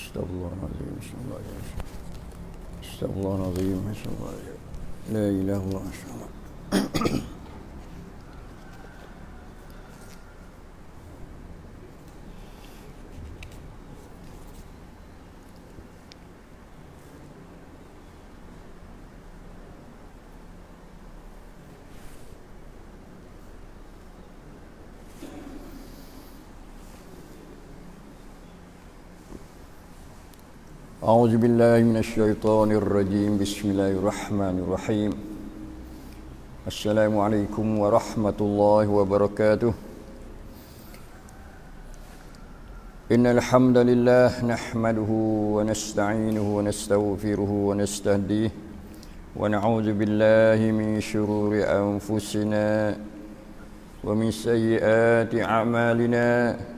Astagfirullahaladzim. Astagfirullahaladzim. Astagfirullahaladzim. Astagfirullahaladzim. La ilaha illallah. A'udzu billahi minasyaitonir rajim. Bismillahirrahmanirrahim. Assalamualaikum warahmatullahi wabarakatuh. Innal hamdalillah nahmaduhu wa nasta'inuhu wa nastaghfiruhu wa nastahdihi wa na'udzu billahi min shururi anfusina wa min sayyiati a'malina.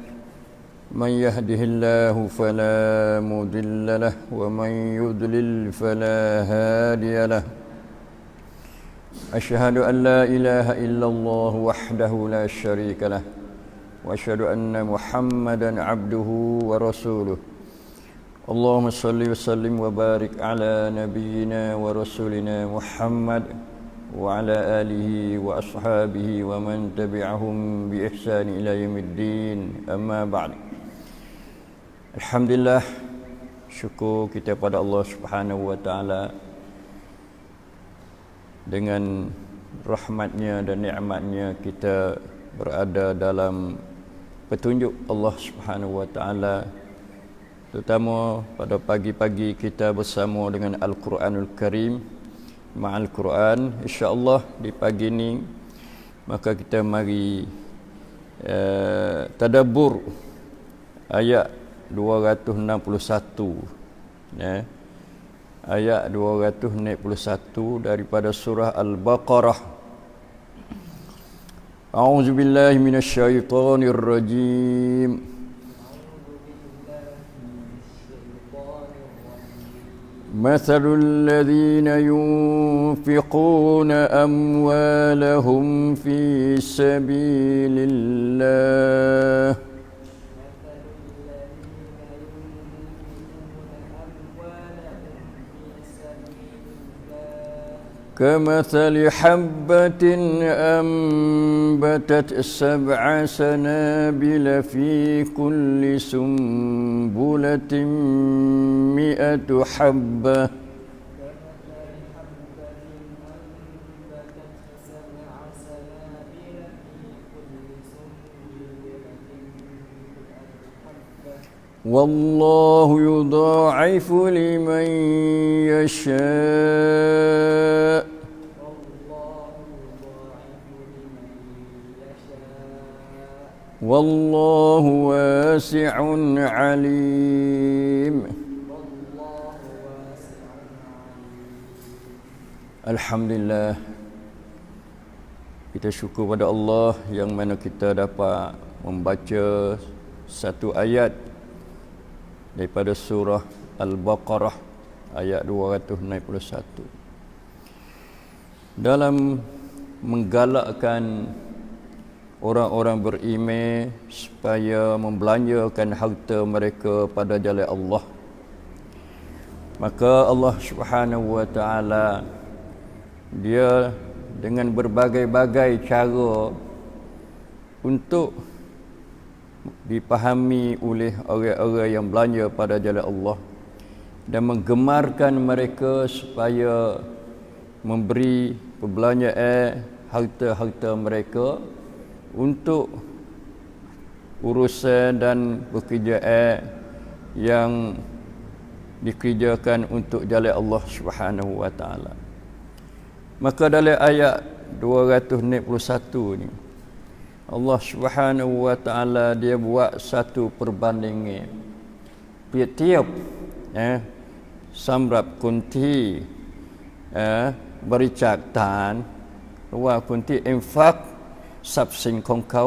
من يهده الله فلا مضل له ومن يضلل فلا هادي له أشهد أن لا إله إلا الله وحده لا شريك له وأشهد أن محمدا عبده ورسوله اللهم صل وسلم وبارك على نبينا ورسولنا محمد وعلى آله وأصحابه ومن تبعهم بإحسان إلى يوم الدين أما بعد. Alhamdulillah, syukur kita pada Allah Subhanahu wa taala dengan rahmatnya dan nikmatnya kita berada dalam petunjuk Allah Subhanahu wa taala, terutama pada pagi-pagi kita bersama dengan Al-Quranul Karim, ma'al Quran. Insya-Allah di pagi ini maka kita mari tadabbur ayat 261 ya. Ayat 261 daripada surah Al-Baqarah. A'udzu billahi minasyaitonir rajim. Mathalul ladzina yunfiquna amwalahum fi sabilillah كمثل حبة أنبتت 7 سنابل في كل سنبلة 100 حبة والله يضاعف لمن يشاء والله واسع عليم. Alhamdulillah, kita syukur pada Allah yang mana kita dapat membaca satu ayat daripada surah Al-Baqarah ayat 261 dalam menggalakkan orang-orang beriman supaya membelanjakan harta mereka pada jalan Allah. Maka Allah Subhanahu wa taala dia dengan berbagai-bagai cara untuk dipahami oleh orang-orang yang belanja pada jalan Allah dan menggemarkan mereka supaya memberi perbelanjaan harta-harta mereka untuk urusan dan pekerjaan yang dikerjakan untuk jalan Allah Subhanahu wa taala. Maka dalam ayat 261 ni Allah Subhanahu wa taala dia buat satu perbandingan. Tiap-tiap samrap kunti berichak tan ว่าคนที่ infak ทรัพย์สินของเขา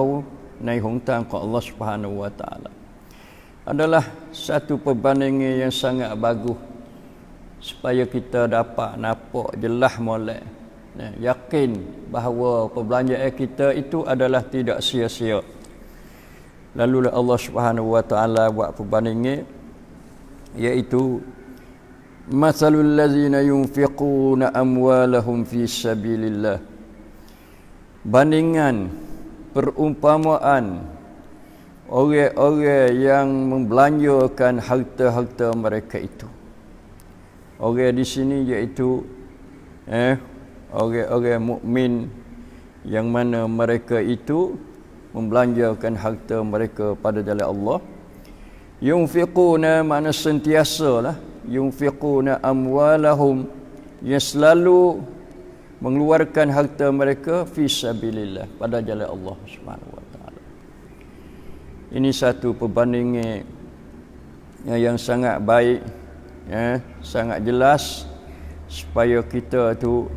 ในหนทางของ Allah Subhanahu wa taala adalah satu perbandingan yang sangat bagus supaya kita dapat nampak jelas molek, yakin bahawa perbelanjaan kita itu adalah tidak sia-sia. Lalu Allah Subhanahu wa taala buat perbandingan yaitu masalul ladzina yunfiquna amwalahum fi sabilillah, bandingan perumpamaan orang-orang yang membelanjakan harta-harta mereka itu. Orang di sini iaitu orang-orang mukmin yang mana mereka itu membelanjakan harta mereka pada jalan Allah. Yunfiquna makna sentiasalah, yunfiquna amwalahum, yang selalu mengeluarkan harta mereka fi sabilillah, pada jalan Allah Subhanahu wa taala. Ini satu perbandingan yang sangat baik, sangat jelas, supaya kita tu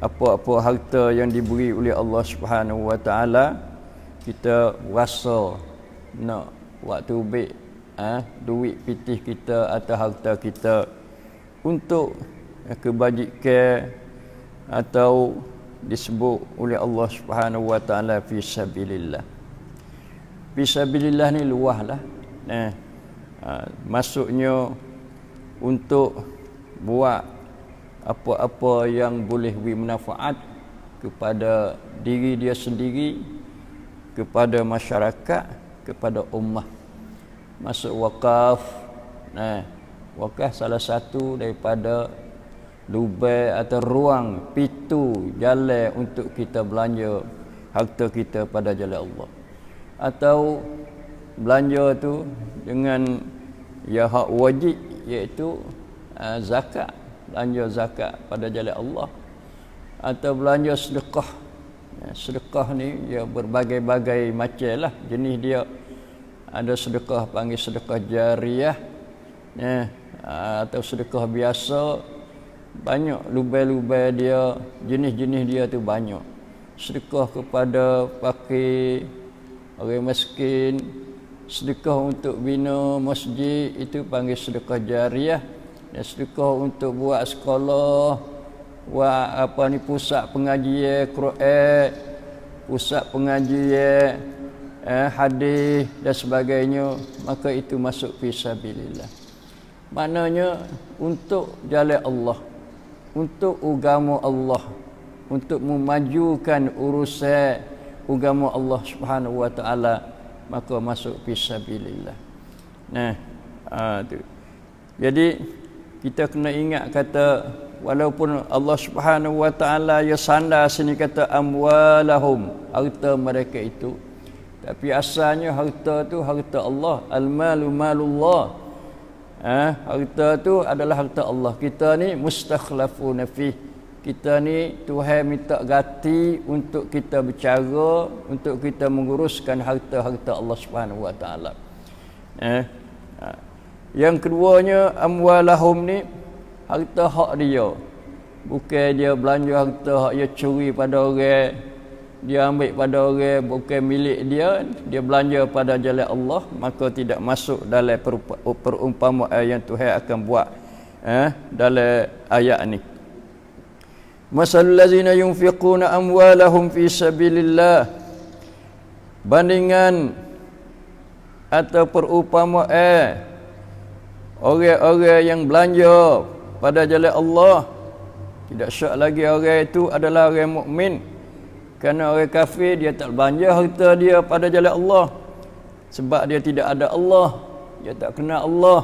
apa-apa harta yang diberi oleh Allah Subhanahu wa taala, kita rasa nak waktu baik duit pitih kita atau harta kita untuk kebajikan, atau disebut oleh Allah Subhanahu wa taala fi sabilillah. Fi sabilillah ni luahlah. Maksudnya untuk buat apa-apa yang boleh beri manfaat kepada diri dia sendiri, kepada masyarakat, kepada ummah. Masuk wakaf. Wakaf salah satu daripada lubang atau ruang, pintu, jalan untuk kita belanja harta kita pada jalan Allah. Atau belanja tu dengan ya hak wajib, iaitu zakat, belanja zakat pada jalan Allah. Atau belanja sedekah. Sedekah ni ya berbagai-bagai macam lah jenis dia. Ada sedekah panggil sedekah jariah, atau sedekah biasa. Banyak lubang-lubang dia, jenis-jenis dia tu banyak. Sedekah kepada fakir, orang miskin, sedekah untuk bina masjid, itu panggil sedekah jariah. Dan sedekah untuk buat sekolah, buat pusat pengajian Quran, pusat pengajian hadis dan sebagainya, maka itu masuk fi sabilillah. Maknanya untuk jalan Allah, untuk agama Allah, untuk memajukan urusan agama Allah Subhanahu wa taala, maka masuk fi sabilillah. Jadi kita kena ingat kata, walaupun Allah Subhanahu wa taala ya sandar sini kata amwalahum, harta mereka itu, tapi asalnya harta tu harta Allah. Al-malu malullah. Harta tu adalah harta Allah. Kita ni mustakhlafuna fi. Kita ni Tuhan minta ganti untuk kita bercara, untuk kita menguruskan harta-harta Allah Subhanahu wa taala. Yang keduanya amwalahum ni harta hak dia. Bukan dia belanja harta hak dia curi pada orang, dia ambil pada orang, bukan milik dia, dia belanja pada jalan Allah, maka tidak masuk dalam perumpamaan yang Tuhan akan buat dalam ayat ni. Masalul ladzina yunfiquna amwalahum fi sabilillah, bandingan atau perumpamaan orang-orang yang belanja pada jalan Allah. Tidak syak lagi orang itu adalah orang mukmin. Kerana orang kafir dia tak belanja harta dia pada jalan Allah, sebab dia tidak ada Allah, dia tak kenal Allah,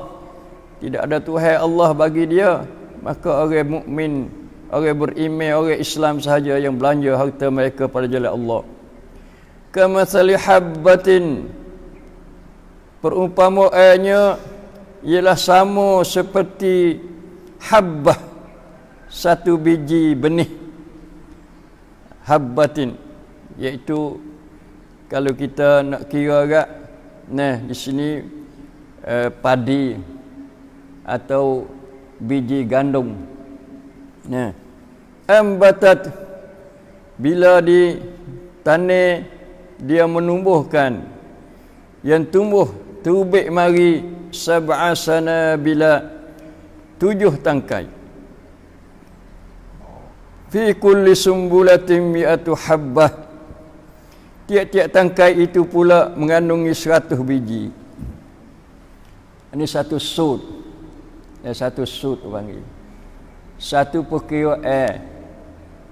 tidak ada Tuhan Allah bagi dia. Maka orang mukmin, orang beriman, orang Islam sahaja yang belanja harta mereka pada jalan Allah. Kamathali habbatin, perumpamaannya ialah sama seperti habbah, satu biji benih. Habbatin, iaitu kalau kita nak kira agak, di sini padi atau biji gandum. Ambatat, bila di tanah dia menumbuhkan, yang tumbuh tubik mari sab'a sanabila, 7 tangkai. Fi kulli sumbulatin mi'atu habbah, tiap-tiap tangkai itu pula mengandungi 100 biji. Ini satu sud, satu sud panggil. Satu perkira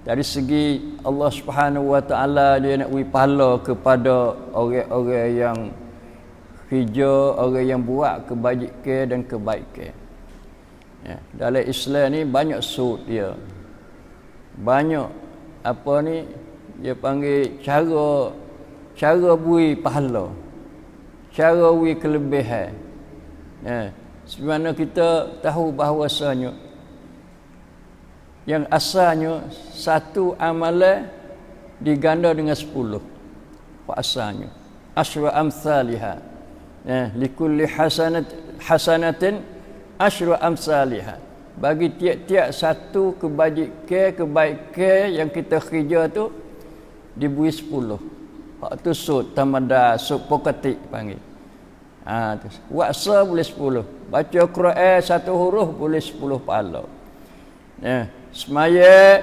dari segi Allah Subhanahu Wa Taala dia nak beri pahala kepada orang-orang yang hijau, orang yang buat kebajikan dan kebaikan. Ya, dalam Islam ni banyak sud dia. Banyak apa ni dia panggil cara beri pahala. Cara beri kelebihan. Ya, sebagaimana kita tahu bahawasanya yang asalnya satu amalan diganda dengan 10. Asalnya asyru amsalihha. Ya, likulli hasanatin asyru amsalihha. Bagi tiap-tiap satu kebaikan yang kita kerja tu diberi 10. Hak tu sud tamada sud pokatik panggil. Tu. Waksa boleh 10. Baca Quran satu huruf boleh 10 pahala. Ya, semaya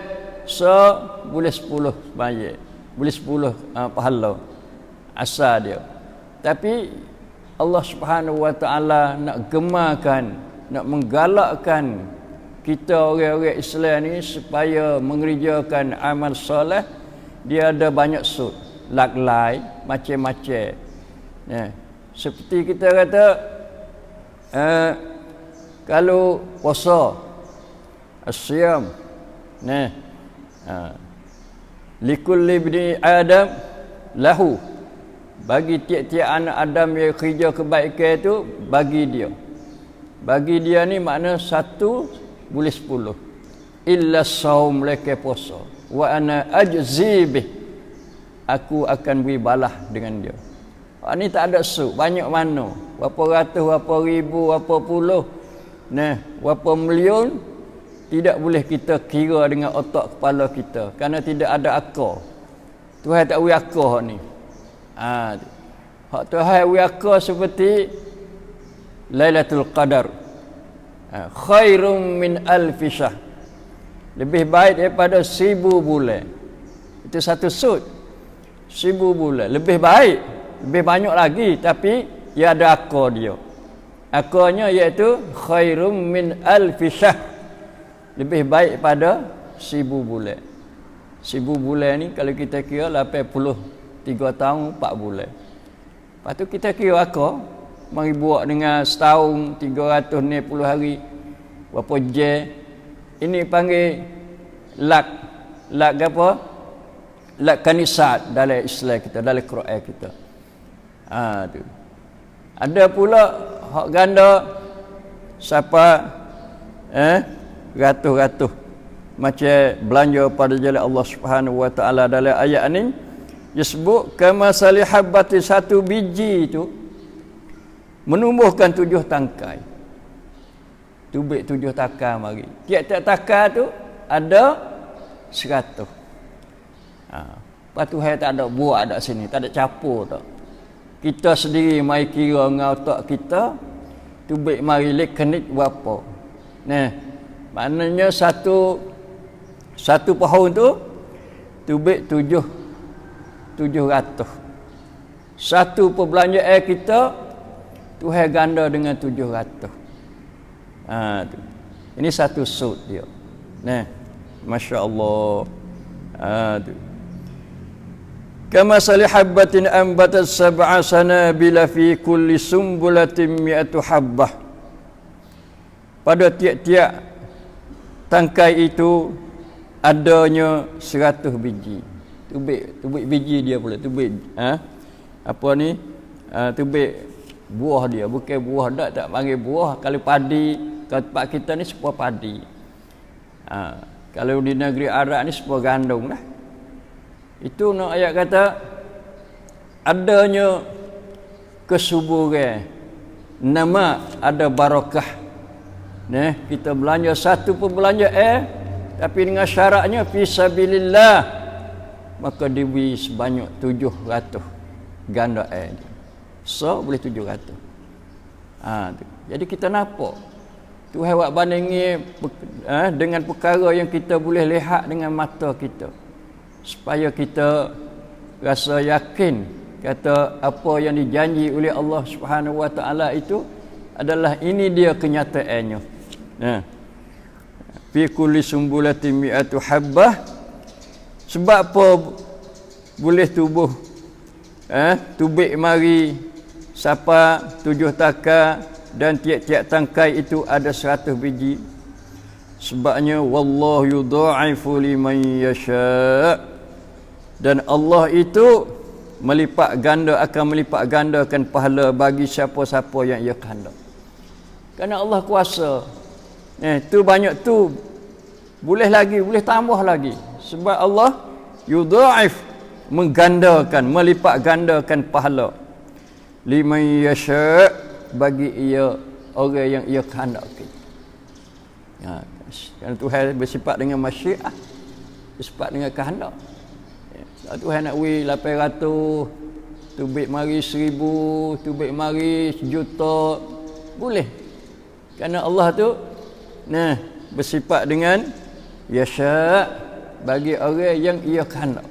boleh 10 semaya. Boleh 10 pahala. Asal dia. Tapi Allah Subhanahu Wa Taala nak gemakan, nak menggalakkan kita orang-orang Islam ni supaya mengerjakan amal soleh. Dia ada banyak sud, laklai, macam-macam. Ya. Seperti kita kata kalau puasa asyam, nah, likulli ibni Adam lahu, bagi tiap-tiap anak Adam yang kerja kebaikan itu bagi dia ni makna satu boleh 10 illa saum leke puasa wa ana ajzi bih, aku akan beri balah dengan dia. Ni tak ada sud, banyak mana, berapa ratus, berapa ribu, berapa puluh, nah, berapa million, tidak boleh kita kira dengan otak kepala kita kerana tidak ada akal. Tuhan tak beri akal ni. Hak Tuhan beri akal seperti Lailatul Qadar. Khairum min alfi syahr. Lebih baik daripada 1000 bulan. Itu satu sud. 1000 bulan. Lebih baik. Lebih banyak lagi. Tapi ia ada akal dia. Akalnya iaitu khairum min alfi syahr. Lebih baik pada 1000 bulan. 1000 bulan ni kalau kita kira 83 tahun 4 bulan. Lepas tu kita kira akal. Mari buat dengan setahun 360 hari. Berapa je? Ini panggil lak. Lak apa? Lak kanisat dalam Islam kita, dalam Quran kita. Tu. Ada pula hak ganda siapa ratus-ratus macam belanja pada jalan Allah Subhanahu Wa Taala dalam ayat ni disebut kama salihabati, satu biji tu menumbuhkan 7 tangkai. Tubik 7 takar mari. Tiap-tiap takar tu ada 100. Lepas tu tak ada buat ada sini, tak ada capur tak. Kita sendiri mai kira dengan otak kita tubik mari leknik berapa. Nah, maknanya satu pohon tu tubik 700. Satu perbelanjaan kita Tuhan ganda dengan 700. Tu. Ini satu sud dia. Nah, masya-Allah. Tu. Kama salihabbatin ambatat sab'a sanabila fi kulli sumbulatin mi'atu habbah. Pada tiap-tiap tangkai itu adanya 100 biji. Tubik biji dia pula, tubik apa ni? Tubik buah dia, bukan buah tak panggil buah. Kalau padi, kalau tempat kita ni sebuah padi. Kalau di negeri Arab ni sebuah gandum lah. Itu nak ayat kata adanya kesuburan, nama ada barakah. Nah, kita belanja satu perbelanjaan tapi dengan syaratnya fi sabilillah, maka diberi sebanyak 700 ganda dia. So boleh 700. Jadi kita nampak Tuhan buat bandingi dengan perkara yang kita boleh lihat dengan mata kita, supaya kita rasa yakin kata apa yang dijanji oleh Allah Subhanahu Wa Taala itu adalah ini dia kenyataannya. Fi kulli sumbulatin mi'atu habbah. Sebab apa boleh tubuh tubik mari sapa 7 takar dan tiap-tiap tangkai itu ada 100 biji. Sebabnya wallahu yudha'ifu liman yasha. Dan Allah itu akan melipat gandakan pahala bagi siapa-siapa yang ia kehendak. Kerana Allah kuasa. Tu banyak tu. Boleh lagi, boleh tambah lagi. Sebab Allah yudha'if, menggandakan, melipat gandakan pahala. Liman yasha, bagi ia orang yang ia kehendaki. Kerana Tuhan bersifat dengan masyiah, bersifat dengan kehendak. Tuhan nak beri 800, tubik mari 1000, tubik mari 1,000,000, boleh. Kerana Allah tu bersifat dengan yasha, bagi orang yang ia kehendak.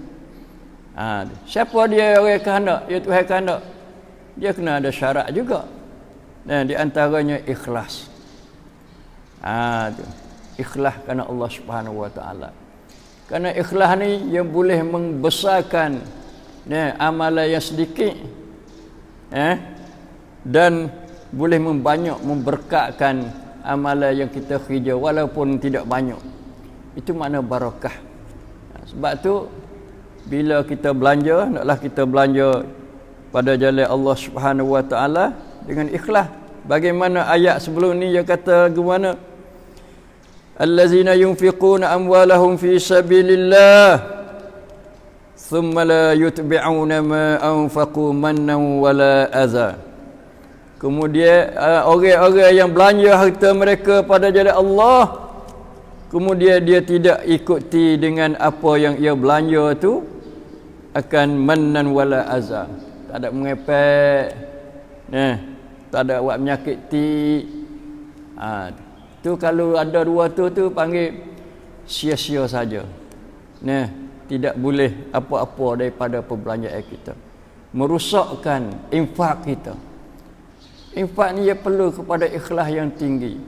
Siapa dia orang kehendak? Ya Tuhan kehendak. Dia kena ada syarat juga. Di antaranya ikhlas. Ikhlas kerana Allah Subhanahu Wa Taala. Kerana ikhlas ni yang boleh membesarkan amalan yang sedikit, dan boleh memberkatkan amalan yang kita kerja walaupun tidak banyak. Itu makna barakah. Sebab tu bila kita belanja, naklah kita belanja pada jalan Allah Subhanahu Wa Taala dengan ikhlas. Bagaimana ayat sebelum ni dia kata gimana? Allazina yunfiquna amwalahum fi sabilillah thumma la yutbi'una ma anfaqu mannan wala adza. Kemudian orang-orang yang belanja harta mereka pada jalan Allah, kemudian dia tidak ikuti dengan apa yang ia belanja tu, akan mannan wala adza. Tak ada mengepek, tak ada buat menyakiti. Tu kalau ada dua tu panggil sia-sia saja. Tidak boleh apa-apa daripada perbelanjaan kita. Merosakkan infak kita. Infak ni ia perlu kepada ikhlas yang tinggi.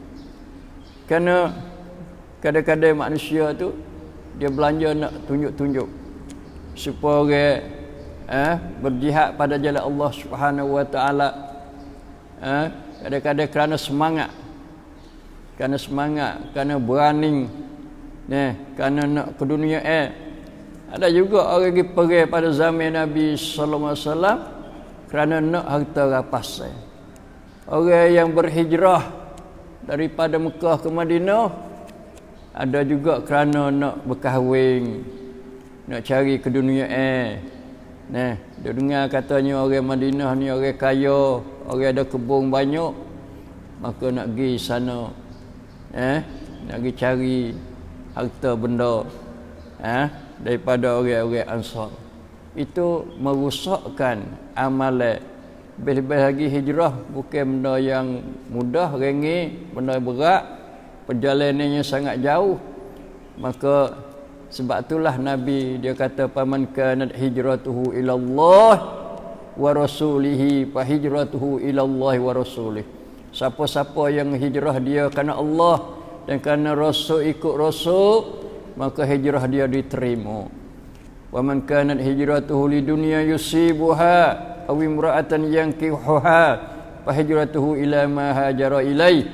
Kerana kadang-kadang manusia tu dia belanja nak tunjuk-tunjuk supaya berjihad pada jalan Allah Subhanahu Wa Taala. Kadang-kadang kerana semangat, kerana berani, kerana nak ke dunia. Ada juga orang pergi pergi pada zaman Nabi sallallahu alaihi wasallam kerana nak harta rampasan. Orang yang berhijrah daripada Mekah ke Madinah ada juga kerana nak berkahwin, nak cari ke dunia. Dia dengar katanya orang Madinah ni orang kaya, orang ada kebun banyak, maka nak pergi sana, nak pergi cari harta benda daripada orang-orang Ansar. Itu merosakkan amalan. Lebih-lebih lagi hijrah bukan benda yang mudah, ringan, benda berat, perjalanannya sangat jauh. Maka sebab itulah Nabi dia kata paman kanat hijratuhu ilallah wa rasulihi fa hijratuhu ilallah wa rasulih. Siapa-siapa yang hijrah dia kerana Allah dan kerana Rasul, ikut Rasul, maka hijrah dia diterima. Wa man kanat hijratuhu lidunya yusibuha aw imra'atan yankihuha fa hijratuhu ila ma hajara ilai.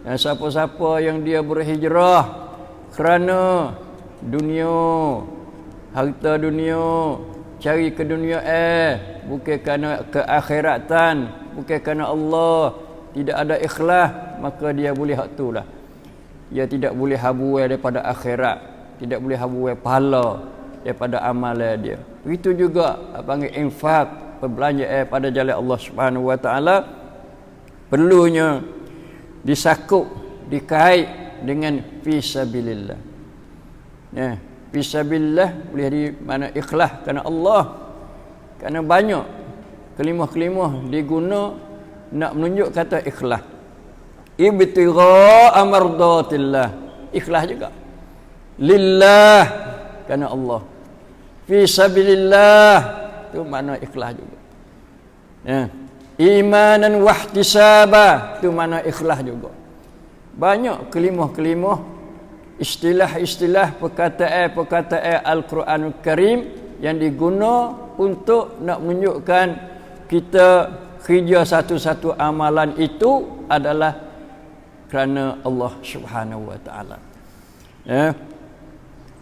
Siapa-siapa yang dia berhijrah kerana dunia, harta dunia, cari ke dunia, bukan kerana keakhiratan, bukan kerana Allah, tidak ada ikhlas, maka dia boleh hak itulah. Dia tidak boleh habuai daripada akhirat, tidak boleh habuai pahala daripada amalan dia. Begitu juga panggil infak, perbelanjaan pada jalan Allah Subhanahu Wa Taala, perlunya disakup, dikait dengan fi sabilillah. Fi sabilillah boleh di mana ikhlas kerana Allah. Kerana banyak kelimah-kelimah diguna nak menunjuk kata ikhlas. Ibtigha amardatillah, ikhlas juga. Lillah, kerana Allah. Fi sabilillah, itu makna ikhlas juga. Imanan wahtisaba, itu makna ikhlas juga. banyak kelimah-kelimah, istilah-istilah, perkataan-perkataan Al-Quranul Karim yang diguna untuk nak menunjukkan kita kerja satu-satu amalan itu adalah kerana Allah Subhanahu wa taala. Ya.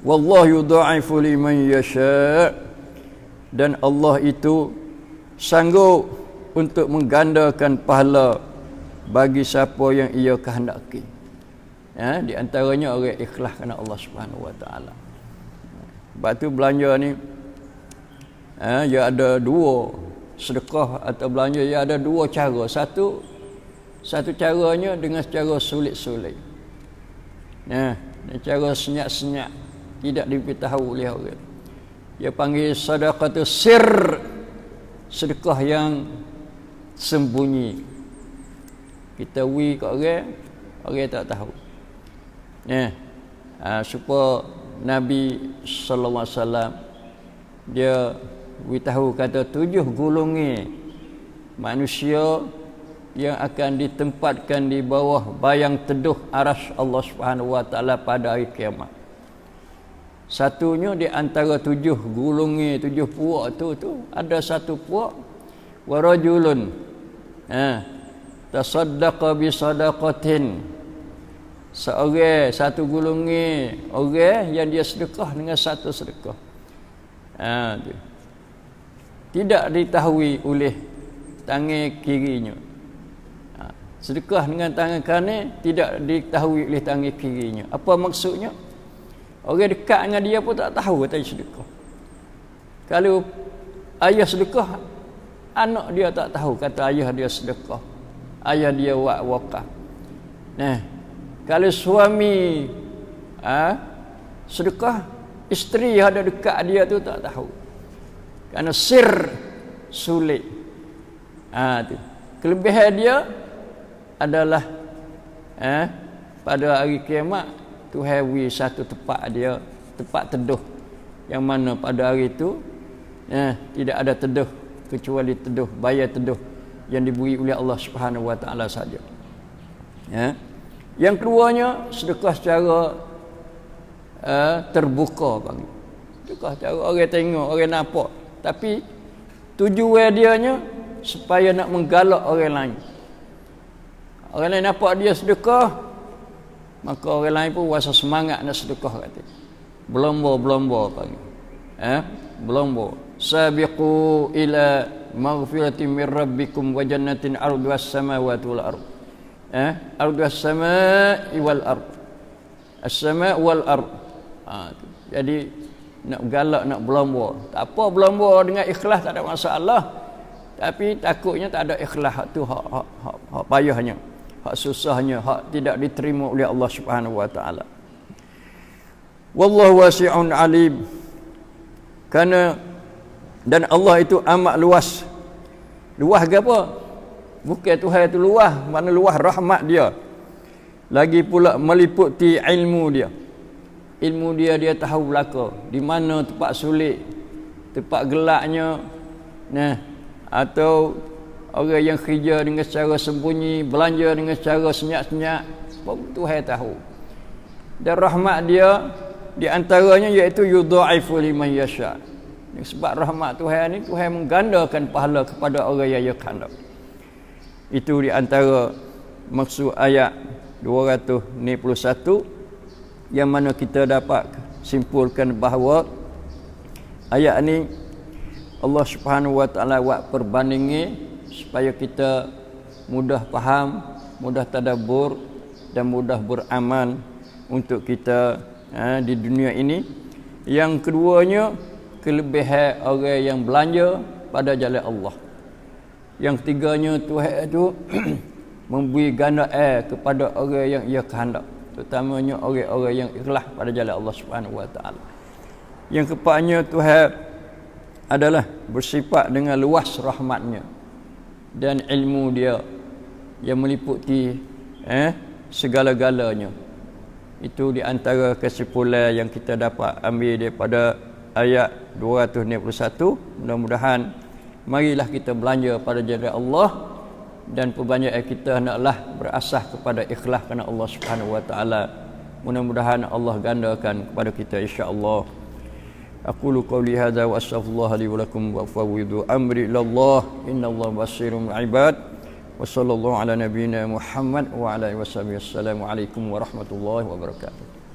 Wallahu yudha'ifu liman yasha', dan Allah itu sanggup untuk menggandakan pahala bagi siapa yang ia kehendaki. Ya, di antaranya orang ikhlas kerana Allah Subhanahu wa taala. Sebab tu belanja ni dia ada dua, sedekah atau belanja dia ada dua cara. Satu caranya dengan cara sulit-sulit. Nah, cara senyap-senyap, tidak diberitahu oleh orang. Dia panggil sedekah sir, sedekah yang sembunyi. Kita wi kat orang tak tahu. Supaya Nabi sallallahu alaihi wasallam dia beritahu kata 7 golongan manusia yang akan ditempatkan di bawah bayang teduh arasy Allah Subhanahu wa taala pada hari kiamat. Satunya di antara 7 golongan, 7 puak tu ada satu puak warajulun tasaddaqa bi sadaqatin, satu golongan orang yang dia sedekah dengan satu sedekah. Tidak diketahui oleh tangan kirinya. Sedekah dengan tangan kanan tidak diketahui oleh tangan kirinya. Apa maksudnya? Orang dekat dengan dia pun tak tahu kata sedekah. Kalau ayah sedekah, anak dia tak tahu kata ayah dia sedekah. Ayah dia wakaf. Nah, kalau suami sedekah, isteri yang ada dekat dia tu tak tahu. Kerana sir sulit. Tu. Kelebihan dia adalah pada hari kiamat Tuhan beri satu tempat dia, tempat teduh, yang mana pada hari itu tidak ada teduh kecuali teduh, bayar teduh yang diberi oleh Allah Subhanahu wa taala saja. Yang keduanya sedekah secara terbuka panggil. Sedekah secara orang tengok, orang nampak, tapi tujuan dianya supaya nak menggalak orang lain. Orang lain nampak dia sedekah, maka orang lain pun rasa semangat nak sedekah kata. Belomba panggil. Belomba. Sabiqu ila maghfiratin min rabbikum wa jannatin 'arduhas samawati wal ardh. Ardhus samai wal ardh. As-sama wal ardh. Jadi nak galak, nak berlomba. Tak apa berlomba dengan ikhlas tak ada masalah. Tapi takutnya tak ada ikhlas, tu hak payahnya, hak susahnya, hak tidak diterima oleh Allah Subhanahu wa taala. Wallahu wasi'un alim. Dan Allah itu amat luas. Luas ke apa? Bukan Tuhan itu luas, mana luas rahmat dia. Lagi pula meliputi ilmu dia. Ilmu dia tahu belaka di mana tempat sulit, tempat gelaknya, atau orang yang kerja dengan secara sembunyi, belanja dengan secara senyap-senyap, Tuhan tahu. Dan rahmat dia di antaranya iaitu yudha'ifu liman yasha. Sebab rahmat Tuhan ni, Tuhan menggandakan pahala kepada orang yang ia kehendak. Itu di antara maksud ayat 291 yang mana kita dapat simpulkan bahawa ayat ni Allah Subhanahu wa taala buat perbandingan supaya kita mudah faham, mudah tadabbur dan mudah beramal untuk kita di dunia ini. Yang keduanya, kelebihan orang yang belanja pada jalan Allah. Yang ketiganya, Tuhan itu memberi gandaan kepada orang yang ia kehendak, terutamanya orang-orang yang ikhlas pada jalan Allah Subhanahu wa taala. Yang keempatnya, Tuhan adalah bersifat dengan luas rahmatnya dan ilmu dia yang meliputi segala-galanya. Itu di antara kesimpulan yang kita dapat ambil daripada ayat 291. Mudah-mudahan marilah kita belanja pada jalan Allah dan perbanyakan kita hendaklah berasah kepada ikhlas kerana Allah Subhanahu wa taala. Mudah-mudahan Allah gandakan kepada kita insya-Allah. Aqulu qawli hadza wa astaghfirullah li wa lakum wa fawwidu amri ila Allah innallaha basirun bil ibad. Wa sallallahu ala nabiyyina Muhammad wa ala alihi wasallam. Assalamu alaikum warahmatullahi wabarakatuh.